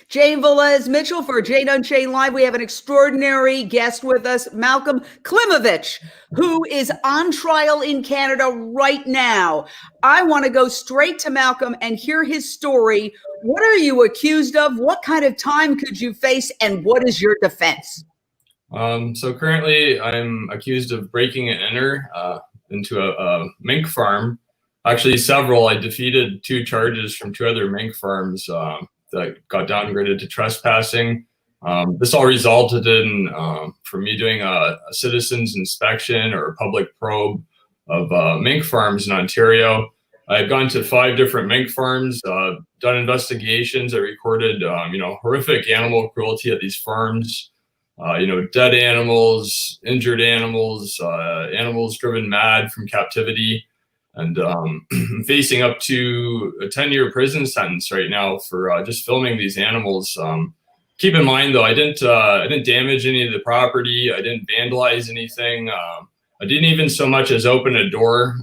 Jane Velez Mitchell for Jane Unchained Live. We have an extraordinary guest with us, Malcolm Klimowicz, who is on trial in Canada right now. I want to go straight to Malcolm and hear his story. What are you accused of? What kind of time could you face? And what is your defense? So currently I'm accused of breaking and enter into a mink farm. Actually, several. I defeated 2 charges from 2 other mink farms that got downgraded to trespassing. This all resulted in from me doing a citizen's inspection or a public probe of mink farms in Ontario. I've gone to 5 different mink farms, done investigations. I recorded, horrific animal cruelty at these farms. Dead animals, injured animals, animals driven mad from captivity. And facing up to a 10-year prison sentence right now for just filming these animals. Keep in mind, though, I didn't damage any of the property. I didn't vandalize anything. I didn't even so much as open a door.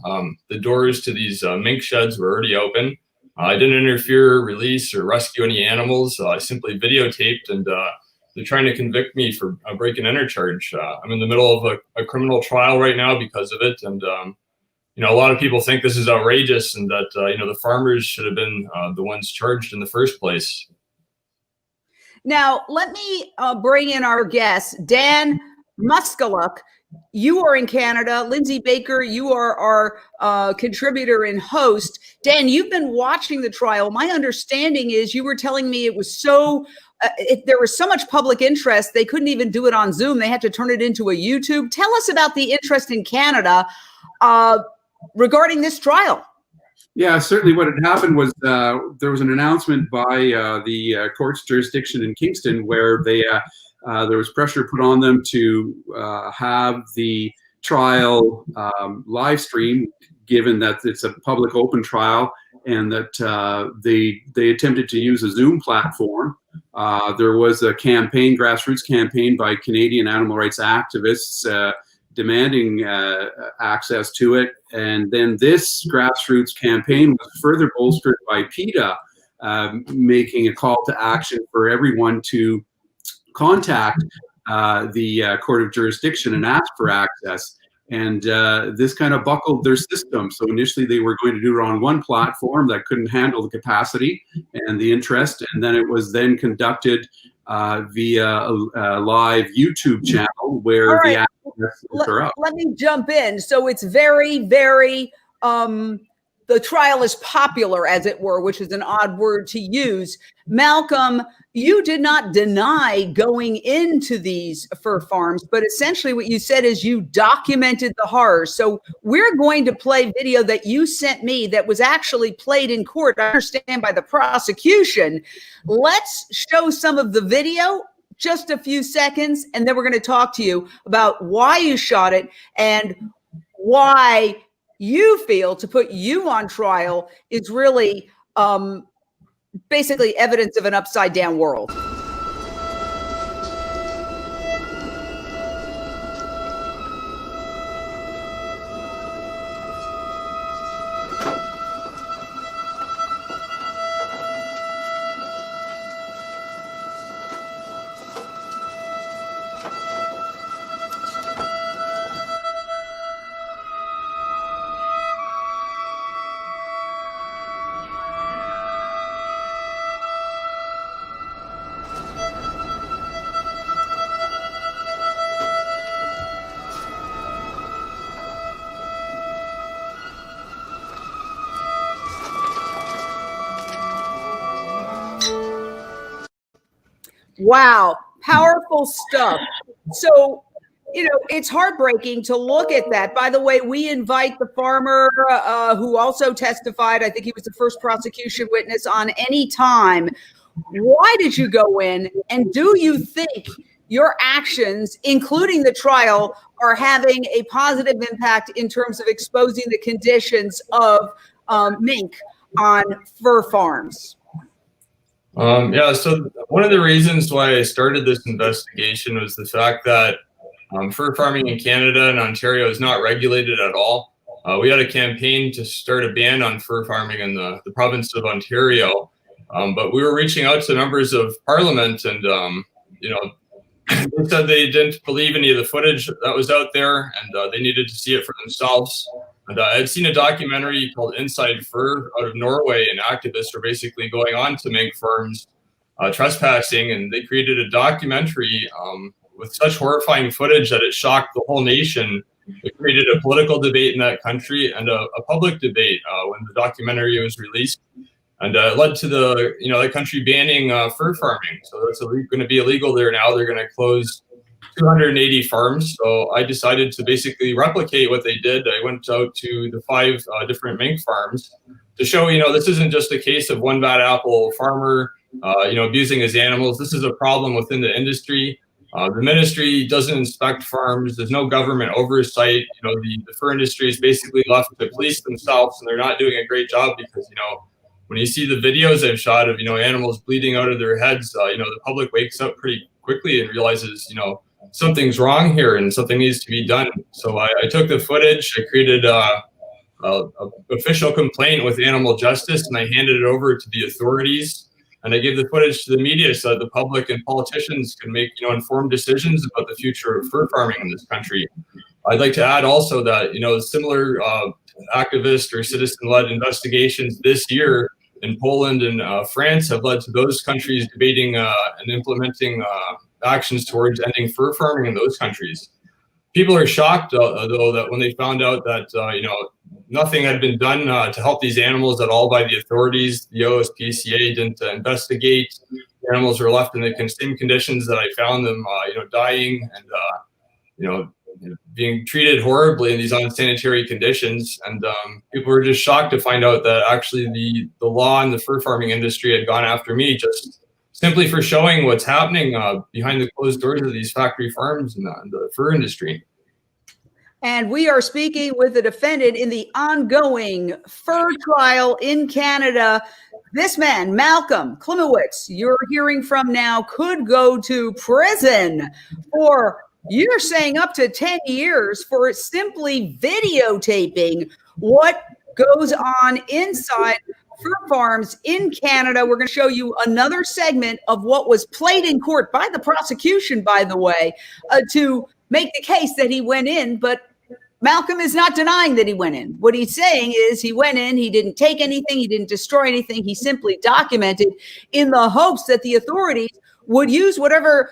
The doors to these mink sheds were already open. I didn't interfere, release, or rescue any animals. I simply videotaped, and they're trying to convict me for a break and enter charge. I'm in the middle of a criminal trial right now because of it, and a lot of people think this is outrageous and that, the farmers should have been the ones charged in the first place. Now, let me bring in our guest, Dan Moskaluk. You are in Canada. Lindsey Baker, you are our contributor and host. Dan, you've been watching the trial. My understanding is you were telling me it was so, there was so much public interest, they couldn't even do it on Zoom. They had to turn it into a YouTube. Tell us about the interest in Canada regarding this trial. Yeah, certainly what had happened was there was an announcement by the court's jurisdiction in Kingston where they there was pressure put on them to have the trial live stream, given that it's a public open trial, and that they attempted to use a Zoom platform. There was a campaign, grassroots campaign by Canadian animal rights activists demanding access to it. And then this grassroots campaign was further bolstered by PETA making a call to action for everyone to contact the court of jurisdiction and ask for access. And this kind of buckled their system. So initially they were going to do it on one platform that couldn't handle the capacity and the interest. And then it was then conducted via a live YouTube channel where right. the activists are up. Let me jump in. So it's very, very, the trial is popular, as it were, which is an odd word to use. Malcolm, you did not deny going into these fur farms, but essentially what you said is you documented the horrors. So we're going to play video that you sent me that was actually played in court, I understand, by the prosecution. Let's show some of the video, just a few seconds, and then we're going to talk to you about why you shot it and why you feel to put you on trial is really basically evidence of an upside down world. Wow, powerful stuff. So, it's heartbreaking to look at that. By the way, we invite the farmer who also testified. I think he was the first prosecution witness on any time. Why did you go in? And do you think your actions, including the trial, are having a positive impact in terms of exposing the conditions of mink on fur farms? So one of the reasons why I started this investigation was the fact that fur farming in Canada and Ontario is not regulated at all. We had a campaign to start a ban on fur farming in the province of Ontario. But we were reaching out to members of parliament, and they said they didn't believe any of the footage that was out there, and they needed to see it for themselves. And I had seen a documentary called Inside Fur out of Norway, and activists were basically going on to mink farms, trespassing, and they created a documentary with such horrifying footage that it shocked the whole nation. It created a political debate in that country and a public debate when the documentary was released. And it led to that country banning fur farming. So that's going to be illegal there now. They're going to close 280 farms. So I decided to basically replicate what they did. I went out to the 5 different mink farms to show, this isn't just a case of one bad apple farmer, abusing his animals. This is a problem within the industry. The ministry doesn't inspect farms. There's no government oversight. The fur industry is basically left to police themselves, and they're not doing a great job because, when you see the videos I've shot of, animals bleeding out of their heads, the public wakes up pretty quickly and realizes, something's wrong here and something needs to be done. So I took the footage, I created a official complaint with Animal Justice, and I handed it over to the authorities. And I gave the footage to the media so that the public and politicians can make, informed decisions about the future of fur farming in this country. I'd like to add also that, similar activist or citizen-led investigations this year in Poland and France have led to those countries debating and implementing actions towards ending fur farming in those countries. People are shocked, though, that when they found out that, nothing had been done to help these animals at all by the authorities. The OSPCA didn't investigate. The animals were left in the same conditions that I found them, dying and, being treated horribly in these unsanitary conditions. And people were just shocked to find out that actually the law and the fur farming industry had gone after me just simply for showing what's happening behind the closed doors of these factory farms and the fur industry. And we are speaking with the defendant in the ongoing fur trial in Canada. This man, Malcolm Klimowicz, you're hearing from now, could go to prison for, you're saying, up to 10 years for simply videotaping what goes on inside fur farms in Canada. We're going to show you another segment of what was played in court by the prosecution, by the way, to make the case that he went in, but Malcolm is not denying that he went in. What he's saying is he went in, he didn't take anything, he didn't destroy anything, he simply documented in the hopes that the authorities would use whatever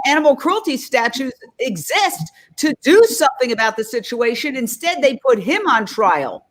animal cruelty statutes exist to do something about the situation. Instead, they put him on trial.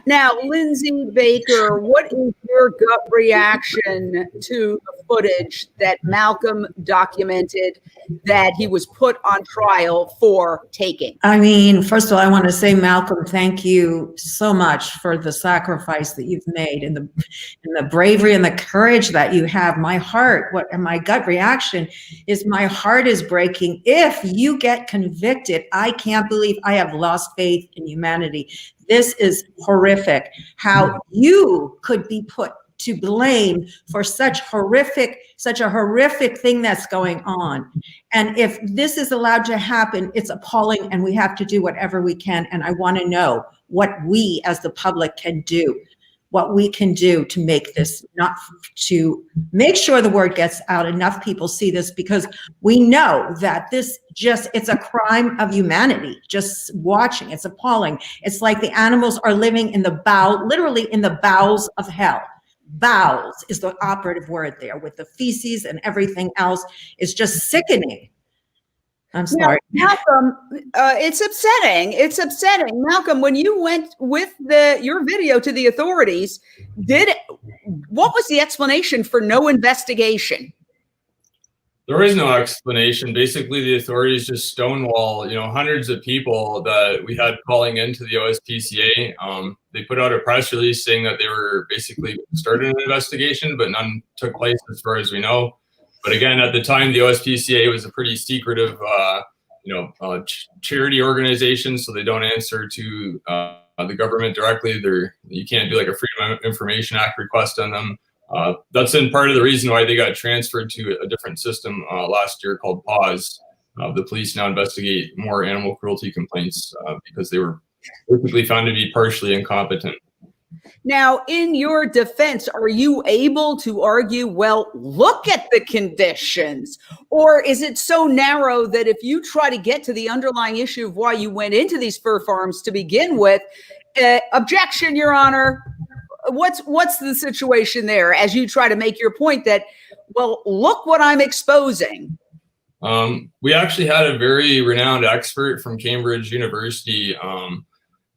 Now, Lindsey Baker, what is your gut reaction to the footage that Malcolm documented that he was put on trial for taking? I mean, first of all, I want to say, Malcolm, thank you so much for the sacrifice that you've made and the bravery and the courage that you have. My heart, my gut reaction is my heart is breaking. If you get convicted, I can't believe I have lost faith in humanity. This is horrific. How you could be put to blame for such a horrific thing that's going on. And if this is allowed to happen, it's appalling, and we have to do whatever we can. And I want to know what we as the public can do, what we can do to make this, not to make sure the word gets out, enough people see this, because we know that this it's a crime of humanity. Just watching, it's appalling. It's like the animals are living in literally in the bowels of hell. Bowels is the operative word there, with the feces and everything else. Is just sickening. I'm sorry. Now, Malcolm, it's upsetting. It's upsetting. Malcolm, when you went with your video to the authorities, what was the explanation for no investigation? There is no explanation. Basically, the authorities just stonewall, hundreds of people that we had calling into the OSPCA. They put out a press release saying that they were basically started an investigation, but none took place as far as we know. But again, at the time, the OSPCA was a pretty secretive, charity organization, so they don't answer to the government directly. You can't do like a Freedom of Information Act request on them. That's in part of the reason why they got transferred to a different system last year called PAWS. The police now investigate more animal cruelty complaints because they were basically found to be partially incompetent. Now, in your defense, are you able to argue, well, look at the conditions? Or is it so narrow that if you try to get to the underlying issue of why you went into these fur farms to begin with, objection, Your Honor, what's the situation there as you try to make your point that, well, look what I'm exposing? We actually had a very renowned expert from Cambridge University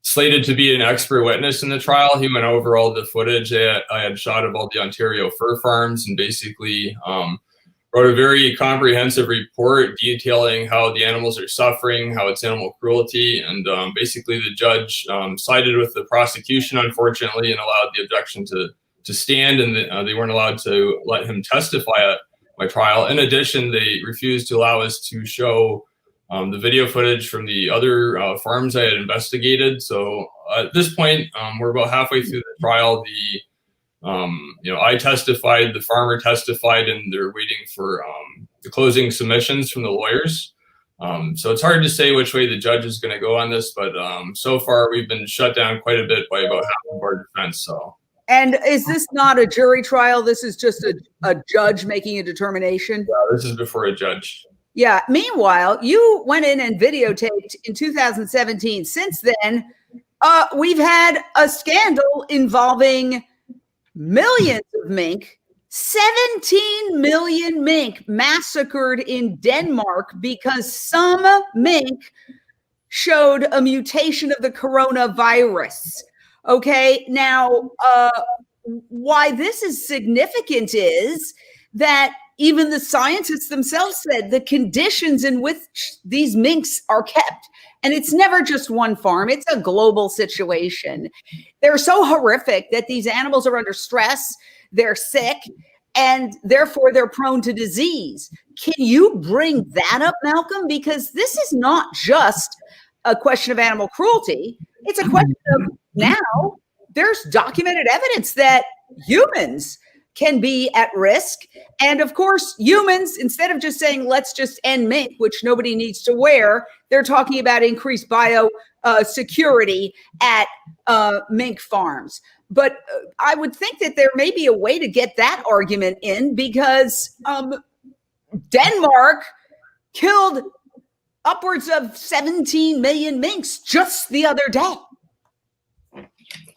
slated to be an expert witness in the trial. He went over all the footage I had shot of all the Ontario fur farms and basically wrote a very comprehensive report detailing how the animals are suffering, how it's animal cruelty. And basically the judge sided with the prosecution, unfortunately, and allowed the objection to stand, and they weren't allowed to let him testify at my trial. In addition, they refused to allow us to show the video footage from the other farms I had investigated. So at this point, we're about halfway through the trial. I testified, the farmer testified, and they're waiting for the closing submissions from the lawyers. So it's hard to say which way the judge is going to go on this, but so far we've been shut down quite a bit by about half of our defense. So. And is this not a jury trial? This is just a judge making a determination? Yeah, this is before a judge. Yeah. Meanwhile, you went in and videotaped in 2017. Since then, we've had a scandal involving millions of mink, 17 million mink massacred in Denmark because some mink showed a mutation of the coronavirus. Okay. Now, why this is significant is that even the scientists themselves said the conditions in which these minks are kept, and it's never just one farm, it's a global situation. They're so horrific that these animals are under stress, they're sick, and therefore they're prone to disease. Can you bring that up, Malcolm? Because this is not just a question of animal cruelty. It's a question of now there's documented evidence that humans can be at risk. And of course, humans, instead of just saying, let's just end mink, which nobody needs to wear, they're talking about increased bio security at mink farms. But I would think that there may be a way to get that argument in because Denmark killed upwards of 17 million minks just the other day.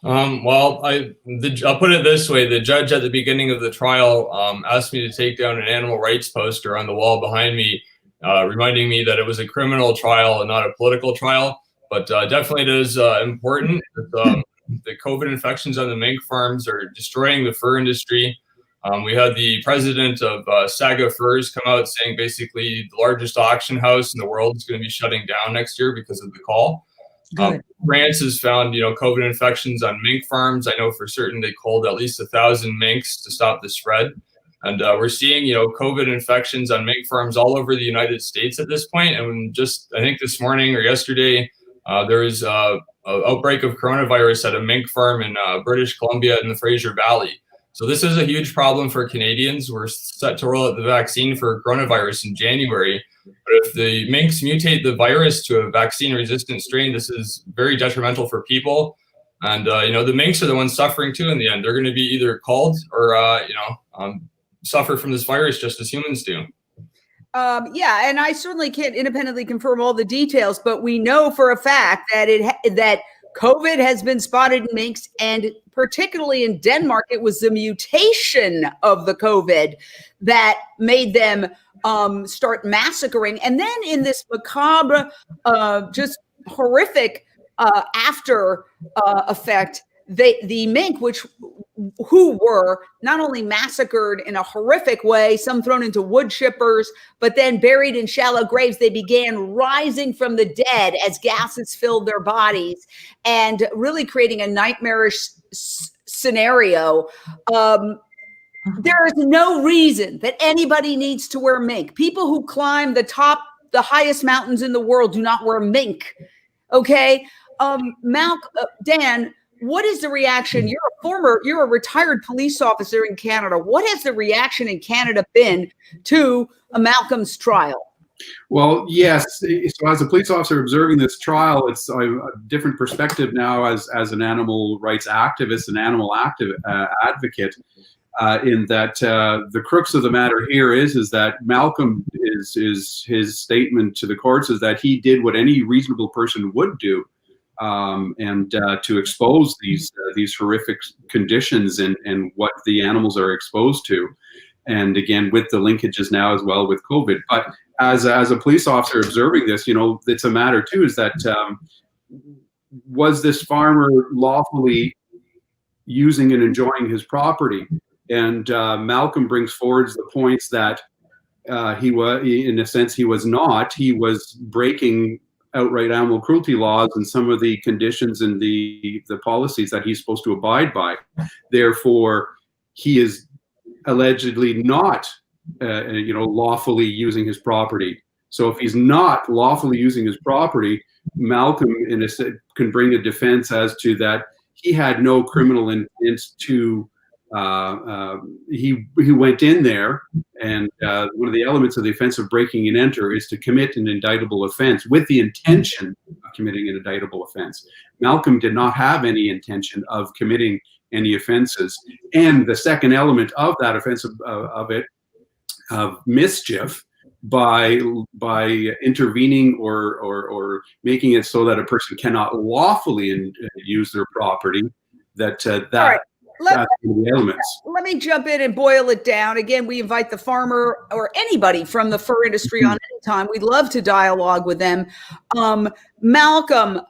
Well, I'll put it this way. The judge at the beginning of the trial asked me to take down an animal rights poster on the wall behind me, reminding me that it was a criminal trial and not a political trial. But definitely it is important that the COVID infections on the mink farms are destroying the fur industry. We had the president of Saga Furs come out saying basically the largest auction house in the world is going to be shutting down next year because of the call. France has found, COVID infections on mink farms. I know for certain they culled at least 1,000 minks to stop the spread. And we're seeing, COVID infections on mink farms all over the United States at this point. And just, I think this morning or yesterday, there was an outbreak of coronavirus at a mink farm in British Columbia in the Fraser Valley. So this is a huge problem for Canadians. We're set to roll out the vaccine for coronavirus in January. But if the minks mutate the virus to a vaccine-resistant strain, this is very detrimental for people. And, the minks are the ones suffering too in the end. They're going to be either culled or, suffer from this virus just as humans do. Yeah, and I certainly can't independently confirm all the details, but we know for a fact that that COVID has been spotted in minks, and particularly in Denmark, it was the mutation of the COVID that made them start massacring. And then in this macabre, just horrific after effect, the mink, who were not only massacred in a horrific way, some thrown into wood chippers, but then buried in shallow graves, they began rising from the dead as gases filled their bodies and really creating a nightmarish scenario. There is no reason that anybody needs to wear mink. People who climb the highest mountains in the world do not wear mink. Okay. Dan, what is the reaction? You're a retired police officer in Canada. What has the reaction in Canada been to Malcolm's trial? Well, yes. So as a police officer observing this trial, it's a different perspective now as an animal rights activist and animal advocate, in that the crux of the matter here is that Malcolm is his statement to the courts is that he did what any reasonable person would do. And to expose these horrific conditions and what the animals are exposed to, and again with the linkages now as well with COVID. But as a police officer observing this, it's a matter too is that was this farmer lawfully using and enjoying his property? And Malcolm brings forward the points that he was, in a sense, he was not. He was breaking outright animal cruelty laws and some of the conditions and the policies that he's supposed to abide by. Therefore, he is allegedly not, lawfully using his property. So if he's not lawfully using his property, Malcolm can bring a defense as to that he had no criminal intent to. He went in there, and one of the elements of the offense of breaking and enter is to commit an indictable offense with the intention of committing an indictable offense. Malcolm did not have any intention of committing any offenses, and the second element of that offense of mischief by intervening or making it so that a person cannot lawfully use their property. That. Right. Let me jump in and boil it down. Again, we invite the farmer or anybody from the fur industry on any time. We'd love to dialogue with them. Malcolm,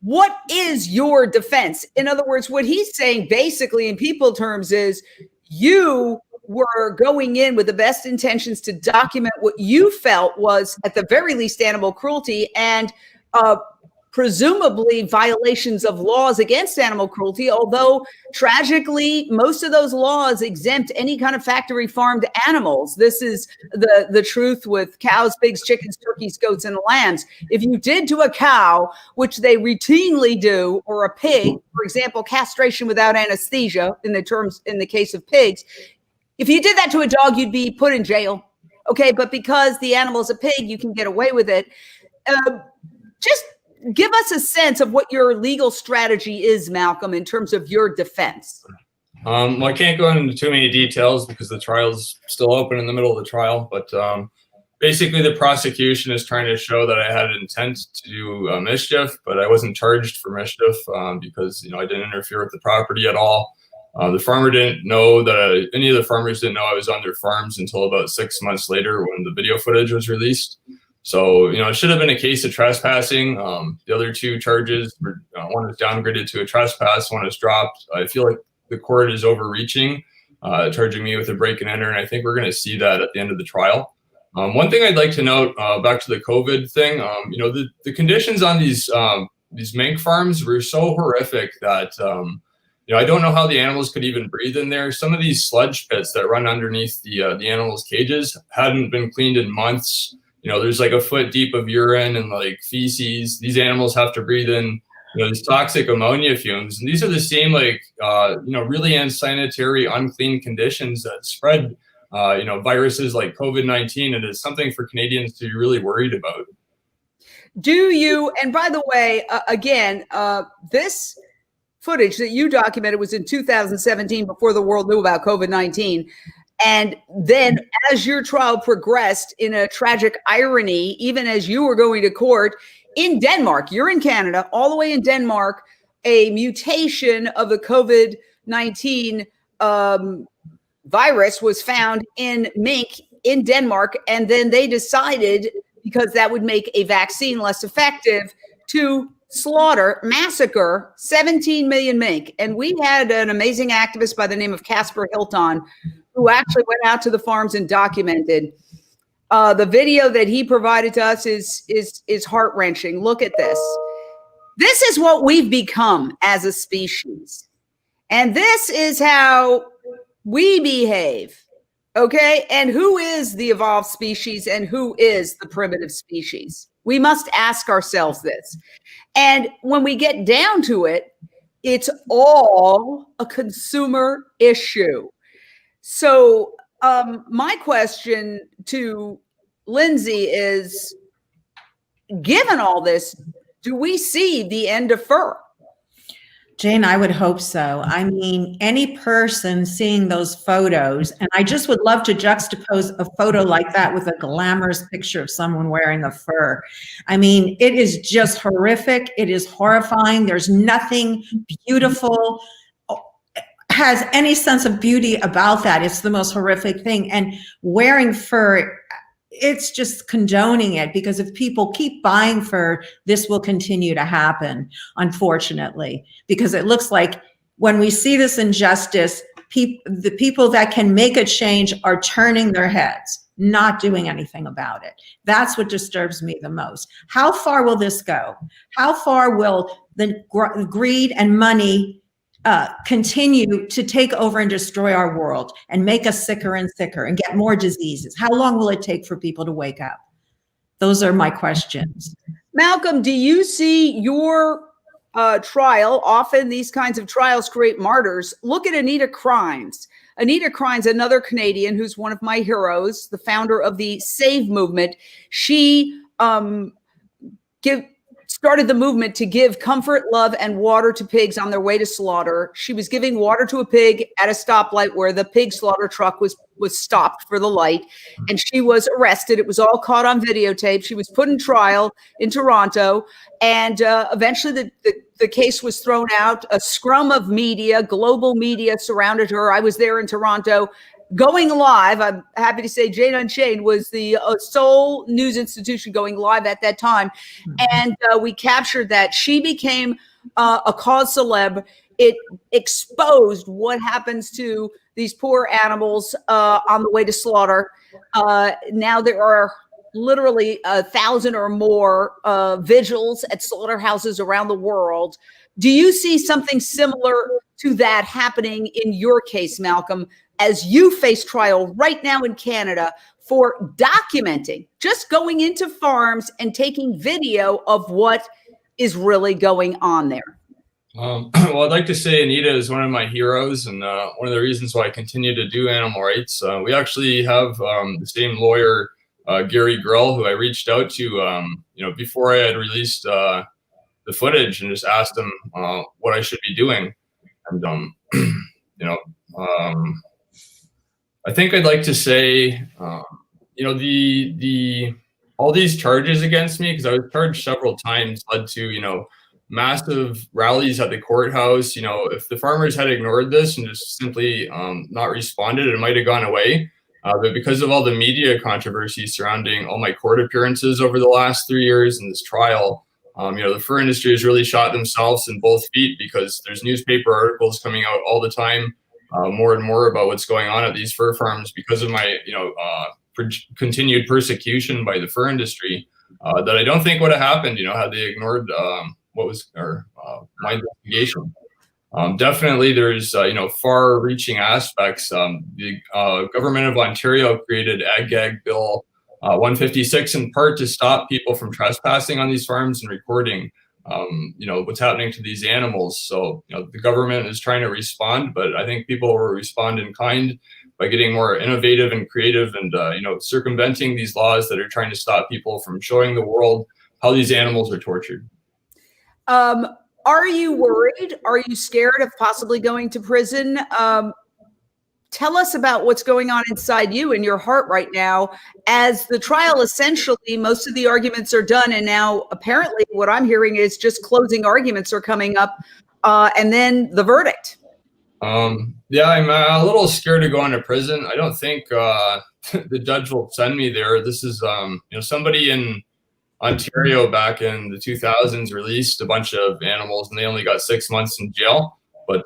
what is your defense? In other words, what he's saying basically in people terms is you were going in with the best intentions to document what you felt was at the very least animal cruelty and presumably violations of laws against animal cruelty, although tragically, most of those laws exempt any kind of factory farmed animals. This is the truth with cows, pigs, chickens, turkeys, goats, and lambs. If you did to a cow, which they routinely do, or a pig, for example, castration without anesthesia in the case of pigs, if you did that to a dog, you'd be put in jail. Okay, but because the animal's a pig, you can get away with it. Just give us a sense of what your legal strategy is, Malcolm, in terms of your defense. Well, I can't go into too many details because the trial's still open in the middle of the trial. But basically, the prosecution is trying to show that I had an intent to do mischief, but I wasn't charged for mischief because I didn't interfere with the property at all. The farmer didn't know that any of the farmers didn't know I was on their farms until about 6 months later when the video footage was released. So, it should have been a case of trespassing. The other two charges, one was downgraded to a trespass, one was dropped. I feel like the court is overreaching, charging me with a break and enter, and I think we're going to see that at the end of the trial. One thing I'd like to note, back to the COVID thing, the conditions on these mink farms were so horrific that, I don't know how the animals could even breathe in there. Some of these sludge pits that run underneath the animals' cages hadn't been cleaned in months. There's like a foot deep of urine and like feces. These animals have to breathe in these toxic ammonia fumes, and these are the same really unsanitary, unclean conditions that spread viruses like COVID-19, and it's something for Canadians to be really worried about. Do you? And by the way, again, this footage that you documented was in 2017, before the world knew about COVID-19. And then as your trial progressed, in a tragic irony, even as you were going to court in Denmark, you're in Canada, all the way in Denmark, a mutation of the COVID-19 virus was found in mink in Denmark. And then they decided, because that would make a vaccine less effective, to massacre 17 million mink. And we had an amazing activist by the name of Casper Hilton, who actually went out to the farms and documented. The video that he provided to us is heart-wrenching. Look at this. This is what we've become as a species. And this is how we behave. Okay? And who is the evolved species and who is the primitive species? We must ask ourselves this. And when we get down to it, it's all a consumer issue. So my question to Lindsey is, given all this, do we see the end of fur? Jane, I would hope so. I mean, any person seeing those photos, and I just would love to juxtapose a photo like that with a glamorous picture of someone wearing a fur. I mean, it is just horrific. It is horrifying. There's nothing beautiful, has any sense of beauty about that. It's the most horrific thing. And wearing fur, it's just condoning it, because if people keep buying fur, this will continue to happen, unfortunately, because it looks like when we see this injustice, the people that can make a change are turning their heads, not doing anything about it. That's what disturbs me the most. How far will this go? How far will the greed and money continue to take over and destroy our world and make us sicker and sicker and get more diseases? How long will it take for people to wake up? Those are my questions. Malcolm, do you see your trial? Often these kinds of trials create martyrs. Look at Anita Krines. Anita Krines, another Canadian who's one of my heroes, the founder of the Save movement. She started the movement to give comfort, love, and water to pigs on their way to slaughter. She was giving water to a pig at a stoplight where the pig slaughter truck was stopped for the light, and she was arrested. It was all caught on videotape. She was put in trial in Toronto, and eventually the case was thrown out. A scrum of media, global media, surrounded her. I was there in Toronto. Going live, I'm happy to say JaneUnChained was the sole news institution going live at that time. And we captured that. She became a cause celeb. It exposed what happens to these poor animals on the way to slaughter. Now there are literally 1,000 or more vigils at slaughterhouses around the world. Do you see something similar to that happening in your case, Malcolm, as you face trial right now in Canada for documenting, just going into farms and taking video of what is really going on there? Well, I'd like to say Anita is one of my heroes, and one of the reasons why I continue to do animal rights. We actually have the same lawyer, Gary Grill, who I reached out to, before I had released the footage, and just asked him what I should be doing. And I think I'd like to say, all these charges against me, because I was charged several times, led to, massive rallies at the courthouse. If the farmers had ignored this and just simply not responded, it might have gone away. But because of all the media controversy surrounding all my court appearances over the last 3 years in this trial, the fur industry has really shot themselves in both feet, because there's newspaper articles coming out all the time, more and more, about what's going on at these fur farms because of my, continued persecution by the fur industry, that I don't think would have happened, had they ignored my investigation. Definitely, there's far-reaching aspects. The government of Ontario created Ag Bill 156 in part to stop people from trespassing on these farms and recording. what's happening to these animals. So, the government is trying to respond, but I think people will respond in kind by getting more innovative and creative and, circumventing these laws that are trying to stop people from showing the world how these animals are tortured. Are you worried? Are you scared of possibly going to prison? Tell us about what's going on inside you and your heart right now as the trial, essentially, most of the arguments are done. And now apparently what I'm hearing is just closing arguments are coming up and then the verdict. Yeah, I'm a little scared to go into prison. I don't think the judge will send me there. This is, somebody in Ontario back in the 2000s released a bunch of animals and they only got 6 months in jail. But,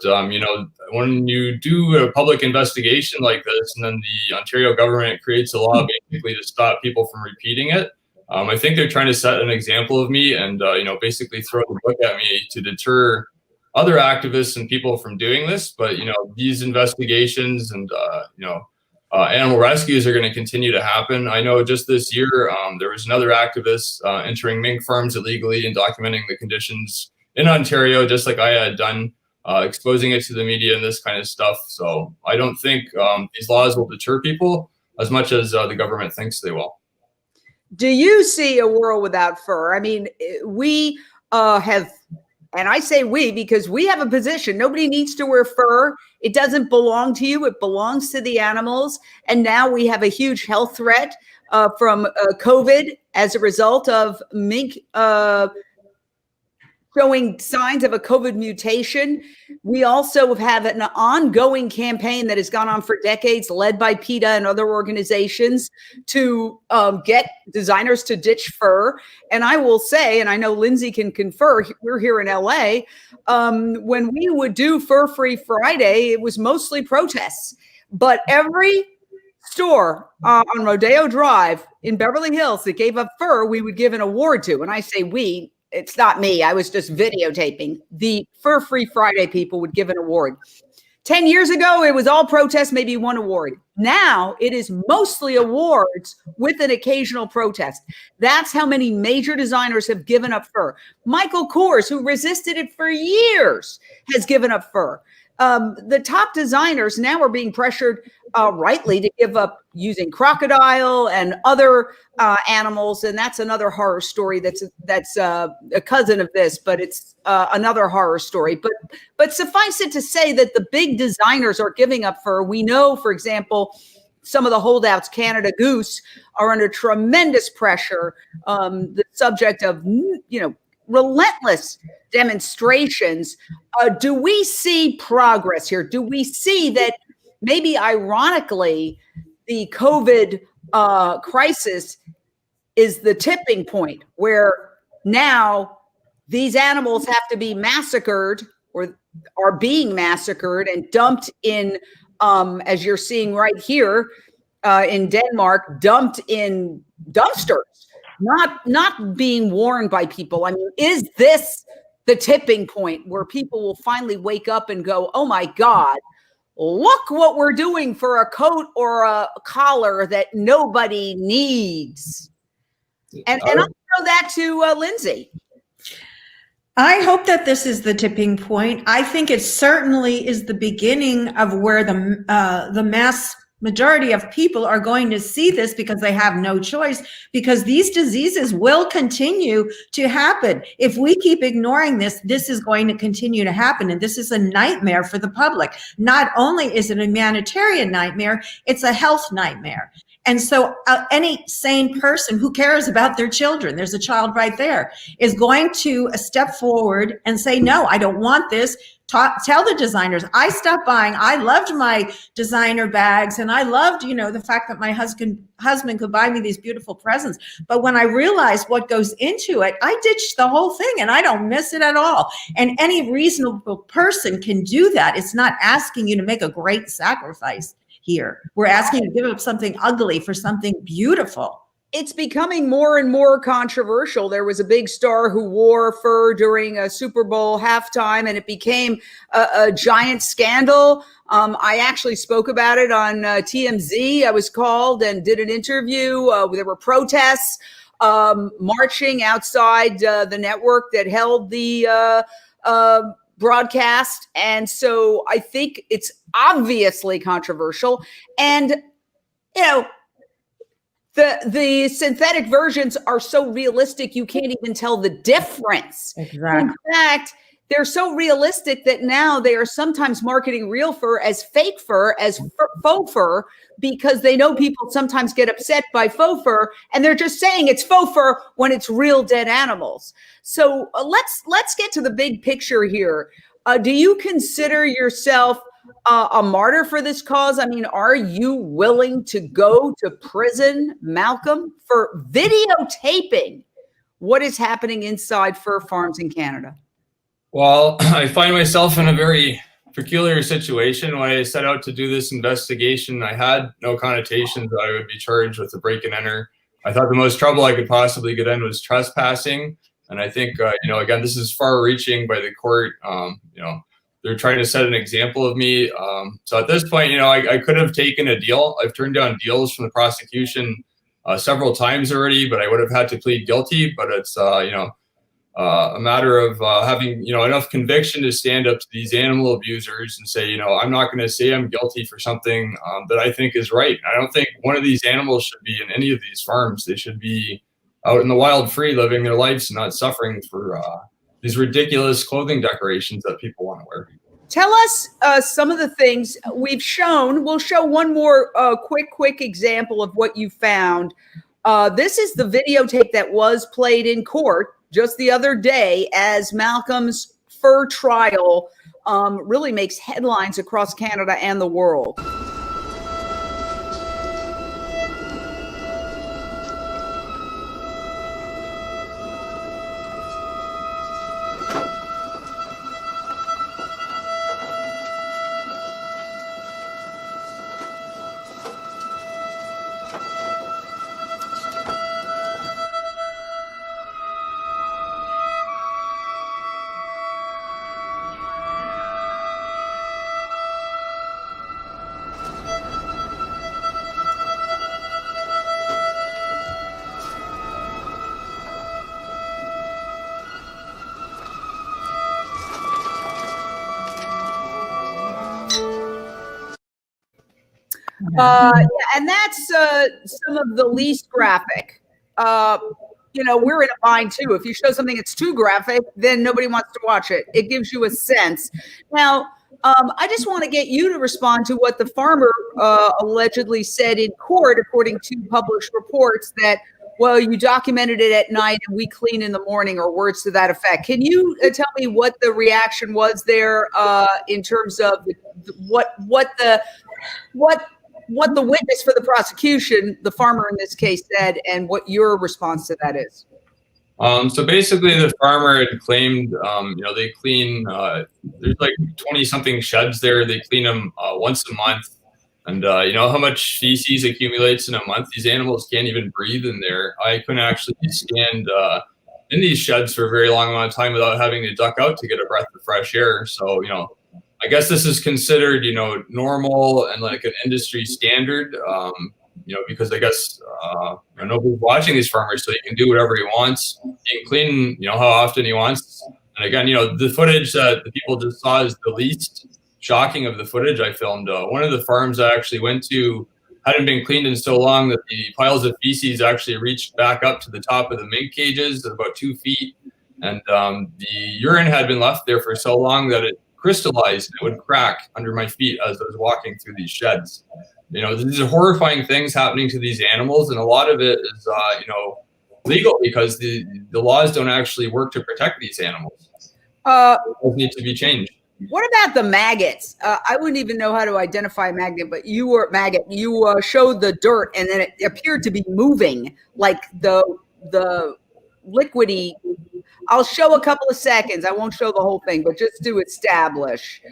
when you do a public investigation like this and then the Ontario government creates a law basically to stop people from repeating it, I think they're trying to set an example of me and, basically throw the book at me to deter other activists and people from doing this. But, these investigations and, animal rescues are going to continue to happen. I know just this year, there was another activist entering mink farms illegally and documenting the conditions in Ontario, just like I had done, exposing it to the media and this kind of stuff. So I don't think these laws will deter people as much as the government thinks they will. Do you see a world without fur? I mean, we have, and I say we because we have a position. Nobody needs to wear fur. It doesn't belong to you. It belongs to the animals. And now we have a huge health threat from COVID as a result of mink showing signs of a COVID mutation. We also have an ongoing campaign that has gone on for decades, led by PETA and other organizations, to get designers to ditch fur. And I will say, and I know Lindsey can confer, we're here in LA, when we would do Fur Free Friday, it was mostly protests. But every store on Rodeo Drive in Beverly Hills that gave up fur, we would give an award to. And I say we, it's not me. I was just videotaping. The Fur Free Friday people would give an award. 10 years ago, it was all protests, maybe one award. Now it is mostly awards with an occasional protest. That's how many major designers have given up fur. Michael Kors, who resisted it for years, has given up fur. The top designers now are being pressured rightly to give up using crocodile and other animals. And that's another horror story that's a cousin of this, but it's another horror story. But suffice it to say that the big designers are giving up fur. We know, for example, some of the holdouts, Canada Goose, are under tremendous pressure. The subject of, relentless demonstrations. Do we see progress here? Do we see that maybe ironically the COVID crisis is the tipping point where now these animals have to be massacred or are being massacred and dumped in, as you're seeing right here in Denmark, dumped in dumpsters, not being worn by people? I mean, is this the tipping point where people will finally wake up and go, oh my God, look what we're doing for a coat or a collar that nobody needs? And I'll throw that to Lindsey. I hope that this is the tipping point. I think it certainly is the beginning of where the mass majority of people are going to see this because they have no choice, because these diseases will continue to happen. If we keep ignoring this, this is going to continue to happen. And this is a nightmare for the public. Not only is it a humanitarian nightmare, it's a health nightmare. And so any sane person who cares about their children, there's a child right there, is going to step forward and say, no, I don't want this. Tell the designers, I stopped buying. I loved my designer bags and I loved, the fact that my husband could buy me these beautiful presents. But when I realized what goes into it, I ditched the whole thing and I don't miss it at all. And any reasonable person can do that. It's not asking you to make a great sacrifice here. We're asking you to give up something ugly for something beautiful. It's becoming more and more controversial. There was a big star who wore fur during a Super Bowl halftime, and it became a giant scandal. I actually spoke about it on TMZ. I was called and did an interview. There were protests. marching outside the network that held the broadcast. And so I think it's obviously controversial. And, you know, the synthetic versions are so realistic, you can't even tell the difference. Exactly. In fact, they're so realistic that now they are sometimes marketing real fur as fake fur, as faux fur, because they know people sometimes get upset by faux fur, and they're just saying it's faux fur when it's real dead animals. So let's get to the big picture here. Do you consider yourself a martyr for this cause? I mean, are you willing to go to prison, Malcolm, for videotaping what is happening inside fur farms in Canada? Well, I find myself in a very peculiar situation. When I set out to do this investigation, I had no connotations that I would be charged with a break and enter. I thought the most trouble I could possibly get in was trespassing. And I think, you know, again, this is far reaching by the court. You know, they're trying to set an example of me. So at this point, you know, I could have taken a deal. I've turned down deals from the prosecution several times already, but I would have had to plead guilty. But it's, you know, a matter of having, you know, enough conviction to stand up to these animal abusers and say, you know, I'm not going to say I'm guilty for something that I think is right. I don't think one of these animals should be in any of these farms. They should be out in the wild, free, living their lives and not suffering for these ridiculous clothing decorations that people want to wear. Tell us some of the things we've shown. We'll show one more quick example of what you found. This is the videotape that was played in court just the other day as Malcolm's fur trial really makes headlines across Canada and the world. Yeah, and that's some of the least graphic. You know, we're in a bind too. If you show something that's too graphic, then nobody wants to watch it. It gives you a sense. Now, I just want to get you to respond to what the farmer allegedly said in court, according to published reports, that, well, you documented it at night and we clean in the morning, or words to that effect. Can you tell me what the reaction was there in terms of what the witness for the prosecution, the farmer in this case, said, and what your response to that is? So basically the farmer had claimed, you know, they clean, there's like 20 something sheds there. They clean them once a month. And you know how much feces accumulates in a month? These animals can't even breathe in there. I couldn't actually stand in these sheds for a very long amount of time without having to duck out to get a breath of fresh air. So, you know, I guess this is considered, you know, normal and like an industry standard, you know, because I guess you know, nobody's watching these farmers, so he can do whatever he wants. He can clean, you know, how often he wants. And again, you know, the footage that the people just saw is the least shocking of the footage I filmed. One of the farms I actually went to hadn't been cleaned in so long that the piles of feces actually reached back up to the top of the mink cages at about 2 feet. And the urine had been left there for so long that it crystallized and it would crack under my feet as I was walking through these sheds. You know, these are horrifying things happening to these animals, and a lot of it is, you know, legal because the laws don't actually work to protect these animals. Those need to be changed. What about the maggots? I wouldn't even know how to identify a maggot, but you showed the dirt, and then it appeared to be moving, like the liquidy. I'll show a couple of seconds. I won't show the whole thing, but just to establish.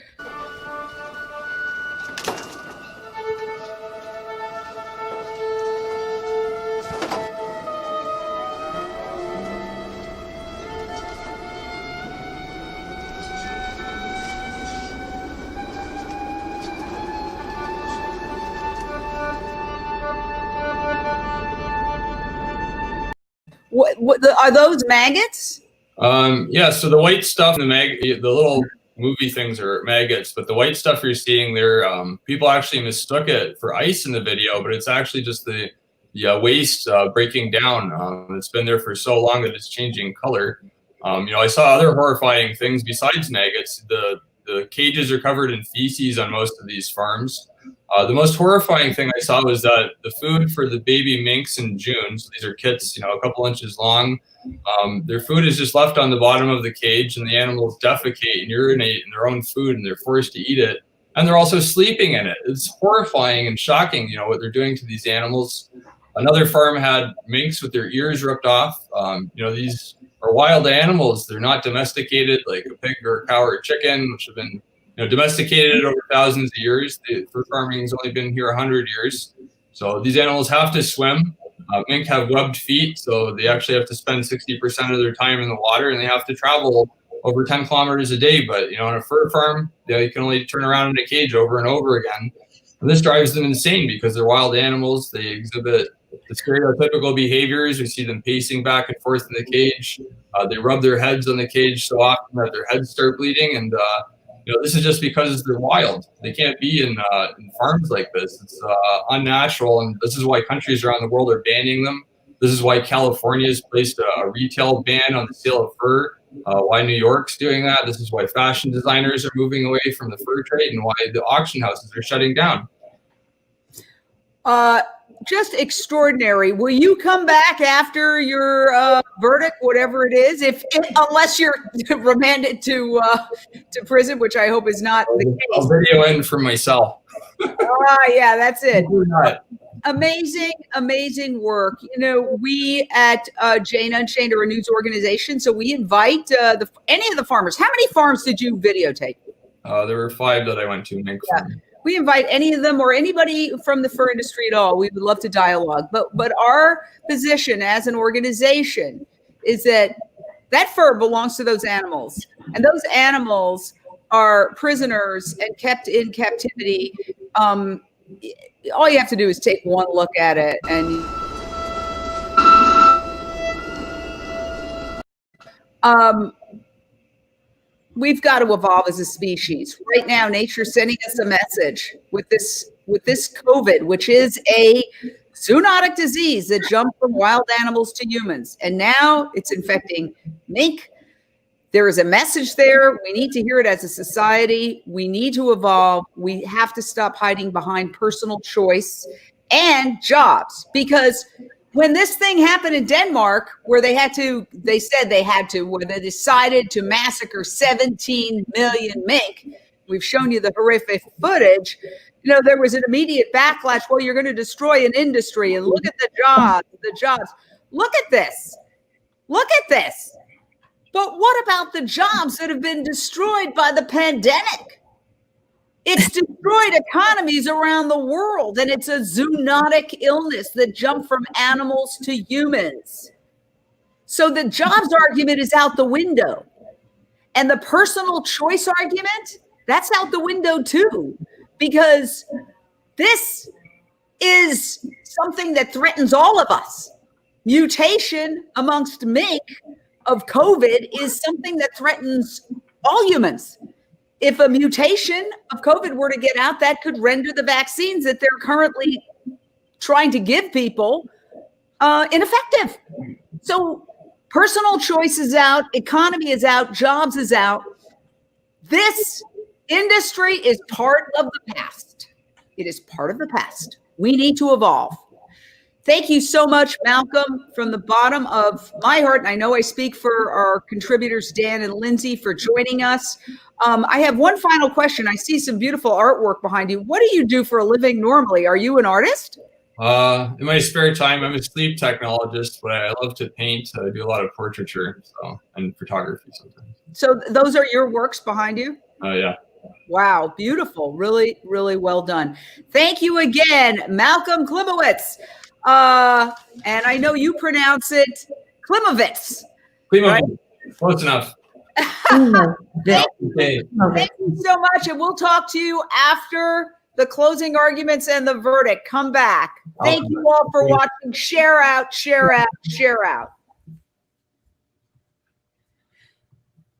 Are those maggots? Yeah, so the white stuff, the little movie things are maggots, but the white stuff you're seeing there, people actually mistook it for ice in the video, but it's actually just the waste breaking down. It's been there for so long that it's changing color. I saw other horrifying things besides maggots. The cages are covered in feces on most of these farms. The most horrifying thing I saw was that the food for the baby minks in June, so these are kits, a couple inches long, their food is just left on the bottom of the cage, and the animals defecate and urinate in their own food, and they're forced to eat it. And they're also sleeping in it. It's horrifying and shocking, what they're doing to these animals. Another farm had minks with their ears ripped off. These are wild animals. They're not domesticated like a pig or a cow or a chicken, which have been domesticated over thousands of years. Fur farming has only been here 100 years. So these animals have to swim. Mink have webbed feet, so they actually have to spend 60% of their time in the water, and they have to travel over 10 kilometers a day. But on a fur farm, they can only turn around in a cage over and over again. And this drives them insane because they're wild animals. They exhibit the stereotypical behaviors. We see them pacing back and forth in the cage. They rub their heads on the cage so often that their heads start bleeding, and this is just because they're wild. They can't be in farms like this. It's unnatural, and this is why countries around the world are banning them. This is why California has placed a retail ban on the sale of fur, why New York's doing that. This is why fashion designers are moving away from the fur trade, and why the auction houses are shutting down. Just extraordinary. Will you come back after your verdict, whatever it is, unless you're remanded to prison, which I hope is not the case? I'll video in for myself. Yeah, that's it. Amazing work. We at JaneUnChained are a news organization, so we invite any of the farmers. How many farms did you videotape? There were 5 that I went to. Mink farm. We invite any of them or anybody from the fur industry at all. We would love to dialogue. But our position as an organization is that fur belongs to those animals. And those animals are prisoners and kept in captivity. All you have to do is take one look at it and we've got to evolve as a species. Right now, nature's sending us a message with this COVID, which is a zoonotic disease that jumped from wild animals to humans. And now it's infecting mink. There is a message there. We need to hear it as a society. We need to evolve. We have to stop hiding behind personal choice and jobs, because when this thing happened in Denmark, where they decided to massacre 17 million mink, we've shown you the horrific footage, there was an immediate backlash. Well, you're going to destroy an industry, and look at the jobs. Look at this. But what about the jobs that have been destroyed by the pandemic? It's destroyed economies around the world, and it's a zoonotic illness that jumped from animals to humans. So the jobs argument is out the window. And the personal choice argument, that's out the window too, because this is something that threatens all of us. Mutation amongst mink of COVID is something that threatens all humans. If a mutation of COVID were to get out, that could render the vaccines that they're currently trying to give people ineffective. So personal choice is out, economy is out, jobs is out. This industry is part of the past. It is part of the past. We need to evolve. Thank you so much, Malcolm, from the bottom of my heart. And I know I speak for our contributors, Dan and Lindsey, for joining us. I have one final question. I see some beautiful artwork behind you. What do you do for a living normally? Are you an artist? In my spare time, I'm a sleep technologist, but I love to paint. I do a lot of portraiture and photography sometimes. So those are your works behind you? Yeah. Wow, beautiful. Really, really well done. Thank you again, Malcolm Klimowicz. And I know you pronounce it Klimowicz. Right? Close enough. Thank you so much, and we'll talk to you after the closing arguments and the verdict. Come back. Thank you all for watching. Share out, share out, share out.